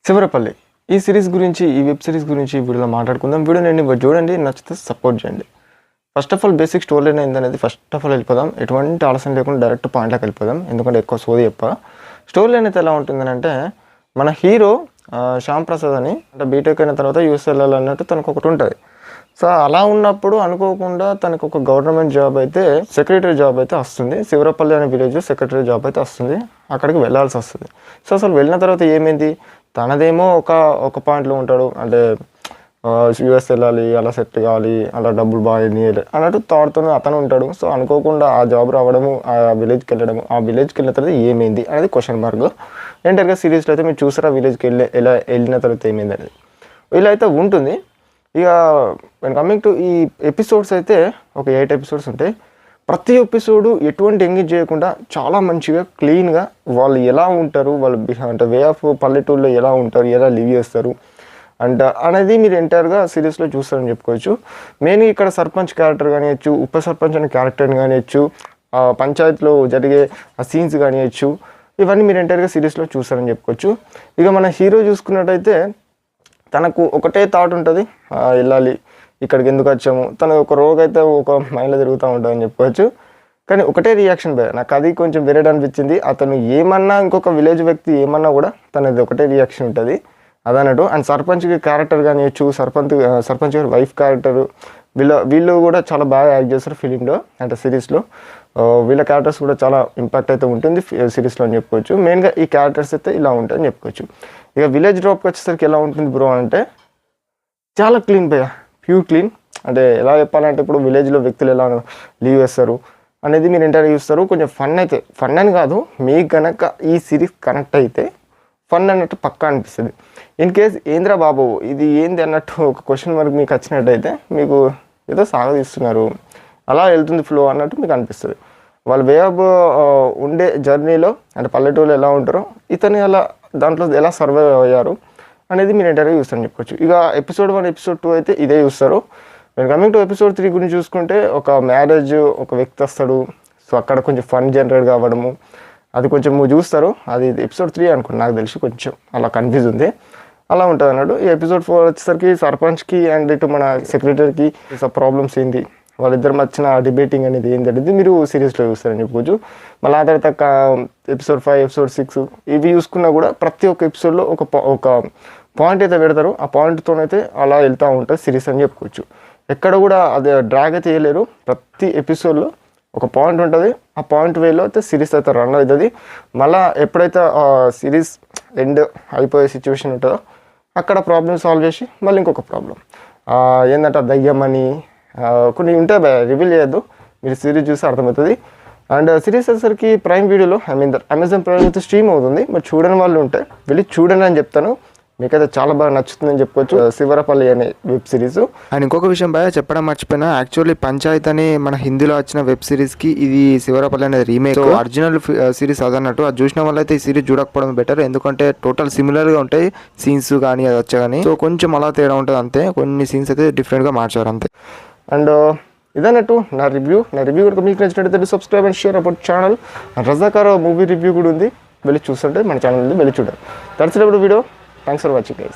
శివరపల్లి ఈ సిరీస్ గురించి ఈ వెబ్ సిరీస్ గురించి వీడియోలో మాట్లాడుకుందాం. వీడియో నేను చూడండి, నచ్చితే సపోర్ట్ చేయండి. First of all basic story line ఏందనేది ఫస్ట్ ఆఫ్ ఆల్ వెళ్ళిపోదాం. ఎటువంటి ఆలస్యం లేకుండా డైరెక్ట్ పాయింట్లోకి వెళ్ళిపోదాం, ఎందుకంటే ఎక్కువ సోది చెప్ప. స్టోరీ లైన్ అయితే ఎలా ఉంటుందని అంటే, మన హీరో శ్యామ్ ప్రసాద్ అని అంటే బీటెక్ అయిన తర్వాత యూఎస్ వెళ్ళాలన్నట్టు తనకు ఒకటి ఉంటుంది. సో అలా ఉన్నప్పుడు అనుకోకుండా తనకు ఒక గవర్నమెంట్ జాబ్ అయితే సెక్రటరీ జాబ్ అయితే వస్తుంది. శివరపల్లి అనే విలేజ్ సెక్రటరీ జాబ్ అయితే వస్తుంది. అక్కడికి వెళ్ళాల్సి వస్తుంది. సో అసలు వెళ్ళిన తర్వాత ఏమైంది, తనదేమో ఒక పాయింట్లో ఉంటాడు, అంటే యూఎస్ వెళ్ళాలి, అలా సెట్ కావాలి, అలా డబ్బులు బాగా అన్నట్టు థాట్తో అతను ఉంటాడు. సో అనుకోకుండా ఆ జాబ్ రావడము, ఆ విలేజ్కి వెళ్ళడము, ఆ విలేజ్కి వెళ్ళిన తర్వాత ఏమైంది అనేది క్వశ్చన్ మార్క్. ఎంటర్గా సిరీస్లో అయితే మీరు చూసారా విలేజ్కి ఎలా వెళ్ళిన తర్వాత ఏమైంది అనేది ఇలా అయితే ఉంటుంది. ఇక కమింగ్ టు ఈ ఎపిసోడ్స్ అయితే ఒక 8 ఎపిసోడ్స్ ఉంటాయి. ప్రతి ఎపిసోడు ఎటువంటి ఎంగేజ్ చేయకుండా చాలా మంచిగా క్లీన్గా వాళ్ళు ఎలా ఉంటారు, వాళ్ళు అంటే వే ఆఫ్ పల్లెటూరులో ఎలా ఉంటారు, ఎలా లివ్ చేస్తారు అనేది మీరు ఎంటైర్గా సిరీస్లో చూస్తారని చెప్పుకోవచ్చు. మెయిన్గా ఇక్కడ సర్పంచ్ క్యారెక్టర్ కానివచ్చు, ఉప సర్పంచ్ అనే క్యారెక్టర్ని కానివచ్చు, పంచాయతీలో జరిగే ఆ సీన్స్ కానివచ్చు, ఇవన్నీ మీరు ఎంటైర్గా సిరీస్లో చూస్తారని చెప్పుకోవచ్చు. ఇక మన హీరో చూసుకున్నట్టయితే తనకు ఒకటే థాట్ ఉంటుంది, వెళ్ళాలి, ఇక్కడికి ఎందుకు వచ్చాము. తన ఒక రోజు అయితే ఒక మైండ్లో తిరుగుతూ ఉంటుందని చెప్పుకోవచ్చు. కానీ ఒకటే రియాక్షన్ నాకు అది కొంచెం వేరేట్ అనిపించింది. అతను ఏమన్నా ఇంకొక విలేజ్ వ్యక్తి ఏమన్నా కూడా తనది ఒకటే రియాక్షన్ ఉంటుంది అదన్నట్టు. అండ్ సర్పంచ్కి క్యారెక్టర్ కానివచ్చు, సర్పంచ్ గారి వైఫ్ క్యారెక్టర్, వీళ్ళు కూడా చాలా బాగా యాక్ట్ చేస్తారు ఫిలింలో అంటే సిరీస్లో. వీళ్ళ క్యారెక్టర్స్ కూడా చాలా ఇంపాక్ట్ అయితే ఉంటుంది సిరీస్లో అని చెప్పుకోవచ్చు. మెయిన్గా ఈ క్యారెక్టర్స్ అయితే ఇలా ఉంటాయని చెప్పుకోవచ్చు. ఇక విలేజ్ డ్రాప్కి వచ్చేసరికి ఎలా ఉంటుంది బ్రో అంటే, చాలా క్లీన్ భయ్య, ప్యూర్ క్లీన్. అంటే ఎలా చెప్పాలంటే, ఇప్పుడు విలేజ్లో వ్యక్తులు ఎలా లీవ్ చేస్తారు అనేది మీరు ఇంటర్వ్యూ చూస్తారు. కొంచెం ఫన్ అని కాదు, మీకు కనుక ఈ సిరీస్ కనెక్ట్ అయితే ఫన్ అన్నట్టు పక్కా అనిపిస్తుంది. ఇన్ కేస్ ఏంద్రా బాబు ఇది ఏంది అన్నట్టు ఒక క్వశ్చన్ మార్క్ మీకు వచ్చినట్టయితే, మీకు ఏదో సాగదీస్తున్నారు, అలా వెళ్తుంది ఫ్లో అన్నట్టు మీకు అనిపిస్తుంది. వాళ్ళ వే ఆఫ్ ఉండే జర్నీలో అంటే పల్లెటూరులో ఎలా ఉంటారో, ఇతను ఎలా దాంట్లో ఎలా సర్వైవ్ అయ్యారు అనేది మీరు ఇంటర్వ్యూ చూస్తారని చెప్పుకోవచ్చు. ఇక ఎపిసోడ్ 1 ఎపిసోడ్ 2 అయితే ఇదే చూస్తారు. మీరు కమింగ్ టు ఎపిసోడ్ 3 గురించి చూసుకుంటే, ఒక మ్యారేజ్, ఒక వ్యక్తి వస్తాడు. సో అక్కడ కొంచెం ఫన్ జనరేట్ కావడము, అది కొంచెం చూస్తారు. అది ఎపిసోడ్ 3 అనుకోండి, నాకు తెలిసి కొంచెం అలా కన్ఫ్యూజ్ ఉంది, అలా ఉంటుంది అన్నాడు. ఈ ఎపిసోడ్ 4 వచ్చేసరికి సర్పంచ్కి అండ్ ఇటు మన సెక్రటరీకి ప్రాబ్లమ్స్ ఏంటి, వాళ్ళిద్దరు మధ్యన డిబేటింగ్ అనేది ఏంటంటే మీరు సిరీస్లో చూస్తారని చెప్పుకోవచ్చు. మళ్ళీ ఆ తర్వాత ఎపిసోడ్ 5 ఎపిసోడ్ 6 ఇవి చూసుకున్నా కూడా ప్రతి ఒక్క ఎపిసోడ్లో ఒక పాయింట్ అయితే పెడతారు. ఆ పాయింట్తోనైతే అలా వెళ్తూ ఉంటుంది సిరీస్ అని చెప్పుకోవచ్చు. ఎక్కడ కూడా అది డ్రాగ్ అయితే చేయలేరు. ప్రతి ఎపిసోడ్లో ఒక పాయింట్ ఉంటుంది, ఆ పాయింట్ వేలో అయితే సిరీస్ అయితే రన్ అవుతుంది. మళ్ళీ ఎప్పుడైతే సిరీస్ ఎండ్ అయిపోయే సిచ్యువేషన్ ఉంటుందో అక్కడ ప్రాబ్లమ్ సాల్వ్ చేసి మళ్ళీ ఇంకొక ప్రాబ్లం ఏంటంటే దయ్యం అని కొన్ని ఉంటాయి భయ, రివీల్ చేయొద్దు, మీరు సిరీస్ చూసి అర్థమవుతుంది. అండ్ సిరీస్ వచ్చేసరికి ప్రైమ్ వీడియోలో అమెజాన్ ప్రైమ్ అయితే స్ట్రీమ్ అవుతుంది. మరి చూడని వాళ్ళు ఉంటే వెళ్ళి చూడండి అని చెప్తాను. మీకైతే చాలా బాగా నచ్చుతుందని చెప్పుకోవచ్చు శివరపల్లి అనే వెబ్ సిరీస్. అండ్ ఇంకొక విషయం భయ చెప్పడం మర్చిపోయినా, యాక్చువల్లీ పంచాయత్ అని మన హిందీలో వచ్చిన వెబ్ సిరీస్కి ఇది శివరపల్లి అనేది రీమేక్. Original series అదన్నట్టు. అది చూసిన వాళ్ళైతే ఈ సిరీస్ చూడకపోవడం బెటర్, ఎందుకంటే టోటల్ సిమిలర్గా ఉంటాయి సీన్స్ కానీ అది వచ్చా కానీ. సో కొంచెం అలా తేడా ఉంటుంది అంతే, కొన్ని సీన్స్ అయితే డిఫరెంట్గా మార్చారు అంతే. అండ్ ఇదన్నట్టు నా రివ్యూ కనుక మీకు నచ్చినట్టయితే subscribe and share about channel. Razakar movie review కూడా ఉంది, వెళ్ళి చూస్తుంటే మన ఛానల్ ఉంది, వెళ్ళి చూడండి. That's it video. Thanks for watching guys.